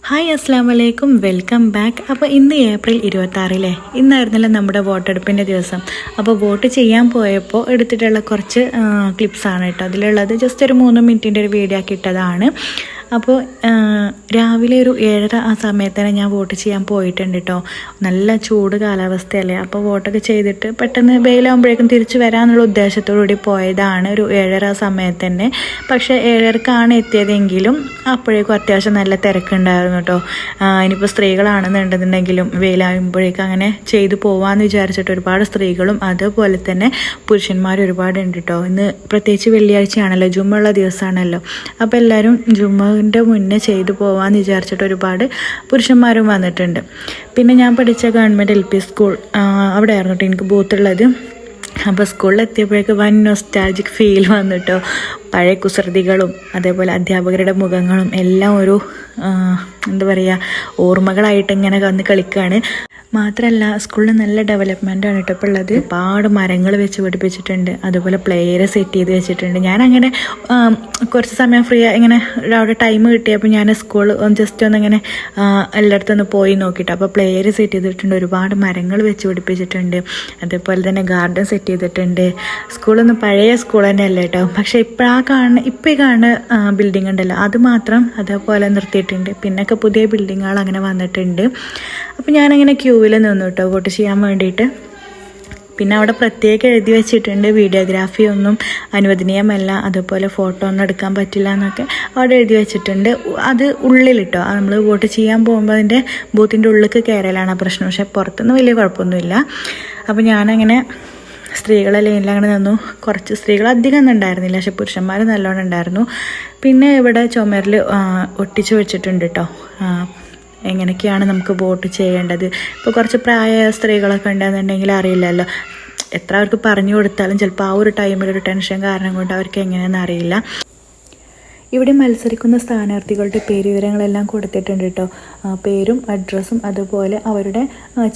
Hi അസ്സാം വലൈക്കും, welcome back. അപ്പോൾ ഇന്ന് ഏപ്രിൽ 26 ഇന്നായിരുന്നല്ലോ നമ്മുടെ വോട്ടെടുപ്പിൻ്റെ ദിവസം. അപ്പോൾ വോട്ട് ചെയ്യാൻ പോയപ്പോൾ എടുത്തിട്ടുള്ള കുറച്ച് ക്ലിപ്സാണ് കേട്ടോ. അതിലുള്ളത് ജസ്റ്റ് ഒരു 3 മിനിറ്റിൻ്റെ ഒരു വീഡിയോ ആക്കി ഇട്ടതാണ്. അപ്പോൾ രാവിലെ ഒരു 7:30 ആ സമയത്ത് തന്നെ ഞാൻ വോട്ട് ചെയ്യാൻ പോയിട്ടുണ്ട് കേട്ടോ. നല്ല ചൂട് കാലാവസ്ഥയല്ലേ, അപ്പോൾ വോട്ടൊക്കെ ചെയ്തിട്ട് പെട്ടെന്ന് വെയിലാകുമ്പോഴേക്കും തിരിച്ച് വരാമെന്നുള്ള ഉദ്ദേശത്തോടുകൂടി പോയതാണ് ഒരു 7:30 ആ സമയത്ത് തന്നെ. പക്ഷേ 7:30ക്കാണ് എത്തിയതെങ്കിലും അപ്പോഴേക്കും അത്യാവശ്യം നല്ല തിരക്കുണ്ടായിരുന്നു കേട്ടോ. ഇനിയിപ്പോൾ സ്ത്രീകളാണെന്നുണ്ടെന്നുണ്ടെങ്കിലും വെയിലാകുമ്പോഴേക്കും അങ്ങനെ ചെയ്തു പോകാമെന്ന് വിചാരിച്ചിട്ട് ഒരുപാട് സ്ത്രീകളും അതുപോലെ തന്നെ പുരുഷന്മാരും ഒരുപാടുണ്ട് കേട്ടോ. ഇന്ന് പ്രത്യേകിച്ച് വെള്ളിയാഴ്ചയാണല്ലോ, ജുമ്മുള്ള ദിവസമാണല്ലോ. അപ്പോൾ എല്ലാവരും ജുമ്മുവിൻ്റെ മുന്നേ ചെയ്തു പോകാമെന്ന് വിചാരിച്ചിട്ട് ഒരുപാട് പുരുഷന്മാരും വന്നിട്ടുണ്ട്. പിന്നെ ഞാൻ പഠിച്ച ഗവൺമെൻറ് LP സ്കൂൾ അവിടെ ആയിരുന്നു കേട്ടോ എനിക്ക് ബൂത്തുള്ളത്. അപ്പോൾ സ്കൂളിൽ എത്തിയപ്പോഴേക്ക് വൻ നൊസ്റ്റാൾജിക് ഫീൽ വന്നിട്ടോ. പഴയ കുസൃതികളും അതേപോലെ അധ്യാപകരുടെ മുഖങ്ങളും എല്ലാം ഒരു എന്താ പറയുക ഓർമ്മകളായിട്ട് ഇങ്ങനെ വന്ന് കളിക്കുകയാണ്. മാത്രമല്ല സ്കൂളിൽ നല്ല ഡെവലപ്മെൻ്റാണ് കേട്ടോ ഇപ്പോൾ ഉള്ളത്. ഒരുപാട് മരങ്ങൾ വെച്ച് പിടിപ്പിച്ചിട്ടുണ്ട്, അതുപോലെ പ്ലേയറെ സെറ്റ് ചെയ്ത് വെച്ചിട്ടുണ്ട്. ഞാനങ്ങനെ കുറച്ച് സമയം ഫ്രീ ഇങ്ങനെ അവിടെ ടൈം കിട്ടിയപ്പോൾ ഞാൻ സ്കൂൾ ജസ്റ്റ് ഒന്നിങ്ങനെ എല്ലായിടത്തും ഒന്ന് പോയി നോക്കിയിട്ട് അപ്പോൾ പ്ലേയർ സെറ്റ് ചെയ്തിട്ടുണ്ട്, ഒരുപാട് മരങ്ങൾ വെച്ച് പിടിപ്പിച്ചിട്ടുണ്ട്, അതേപോലെ തന്നെ ഗാർഡൻ സെറ്റ് ചെയ്തിട്ടുണ്ട്. സ്കൂളൊന്നും പഴയ സ്കൂൾ തന്നെ അല്ല കേട്ടോ. പക്ഷേ ഇപ്പോൾ ഈ കാണുന്ന ബിൽഡിംഗ് ഉണ്ടല്ലോ അത് മാത്രം അതേപോലെ നിർത്തിയിട്ടുണ്ട്. പിന്നൊക്കെ പുതിയ ബിൽഡിങ്ങുകൾ അങ്ങനെ വന്നിട്ടുണ്ട്. അപ്പോൾ ഞാനങ്ങനെ ക്യൂവിൽ നിന്നു കേട്ടോ വോട്ട് ചെയ്യാൻ വേണ്ടിയിട്ട്. പിന്നെ അവിടെ പ്രത്യേകം എഴുതി വെച്ചിട്ടുണ്ട് വീഡിയോഗ്രാഫി ഒന്നും അനുവദനീയമല്ല, അതുപോലെ ഫോട്ടോ ഒന്നും എടുക്കാൻ പറ്റില്ല എന്നൊക്കെ അവിടെ എഴുതി വെച്ചിട്ടുണ്ട്. അത് ഉള്ളിലിട്ടോ, നമ്മൾ വോട്ട് ചെയ്യാൻ പോകുമ്പോൾ അതിൻ്റെ ബൂത്തിൻ്റെ ഉള്ളിലേക്ക് കയറലാണ് പ്രശ്നം. പക്ഷേ പുറത്തൊന്നും വലിയ കുഴപ്പമൊന്നുമില്ല. അപ്പോൾ ഞാനങ്ങനെ സ്ത്രീകളെ ലൈനിൽ അങ്ങനെ നിന്നു. കുറച്ച് സ്ത്രീകൾ അധികം ഒന്നും ഉണ്ടായിരുന്നില്ല, പക്ഷെ പുരുഷന്മാർ നല്ലോണം ഉണ്ടായിരുന്നു. പിന്നെ ഇവിടെ ചുമരിൽ ഒട്ടിച്ചു വെച്ചിട്ടുണ്ട് കേട്ടോ എങ്ങനെയൊക്കെയാണ് നമുക്ക് വോട്ട് ചെയ്യേണ്ടത്. ഇപ്പോൾ കുറച്ച് പ്രായമായ സ്ത്രീകളൊക്കെ ഉണ്ടെന്നുണ്ടെങ്കിൽ അറിയില്ലല്ലോ, എത്ര അവർക്ക് പറഞ്ഞു കൊടുത്താലും ചിലപ്പോൾ ആ ഒരു ടൈമിൽ ഒരു ടെൻഷൻ കാരണം കൊണ്ട് അവർക്ക് എങ്ങനെയാണെന്ന് അറിയില്ല. ഇവിടെ മത്സരിക്കുന്ന സ്ഥാനാർത്ഥികളുടെ പേര് വിവരങ്ങളെല്ലാം കൊടുത്തിട്ടുണ്ട് കേട്ടോ. പേരും അഡ്രസ്സും അതുപോലെ അവരുടെ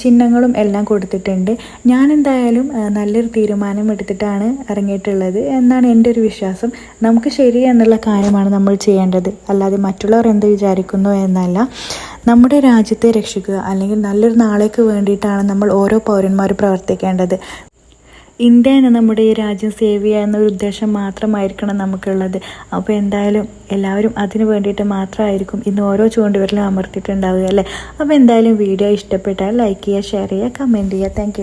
ചിഹ്നങ്ങളും എല്ലാം കൊടുത്തിട്ടുണ്ട്. ഞാൻ എന്തായാലും നല്ലൊരു തീരുമാനം എടുത്തിട്ടാണ് ഇറങ്ങിയിട്ടുള്ളത് എന്നാണ് എൻ്റെ ഒരു വിശ്വാസം. നമുക്ക് ശരി എന്നുള്ള കാര്യമാണ് നമ്മൾ ചെയ്യേണ്ടത്, അല്ലാതെ മറ്റുള്ളവർ എന്ത് വിചാരിക്കുന്നു എന്നല്ല. നമ്മുടെ രാജ്യത്തെ രക്ഷിക്കുക അല്ലെങ്കിൽ നല്ലൊരു നാളേക്ക് വേണ്ടിയിട്ടാണ് നമ്മൾ ഓരോ പൗരന്മാരും പ്രവർത്തിക്കേണ്ടത്. ഇന്ത്യ എന്ന നമ്മുടെ ഈ രാജ്യം സേവ് ചെയ്യുക എന്നൊരു ഉദ്ദേശം മാത്രമായിരിക്കണം നമുക്കുള്ളത്. അപ്പോൾ എന്തായാലും എല്ലാവരും അതിന് വേണ്ടിയിട്ട് മാത്രമായിരിക്കും ഇന്ന് ഓരോ ചൂണ്ടുവിരലും അമർത്തിയിട്ടുണ്ടാവുക അല്ലേ. അപ്പോൾ എന്തായാലും വീഡിയോ ഇഷ്ടപ്പെട്ടാൽ ലൈക്ക് ചെയ്യുക, ഷെയർ ചെയ്യുക, കമൻറ്റ് ചെയ്യുക. താങ്ക്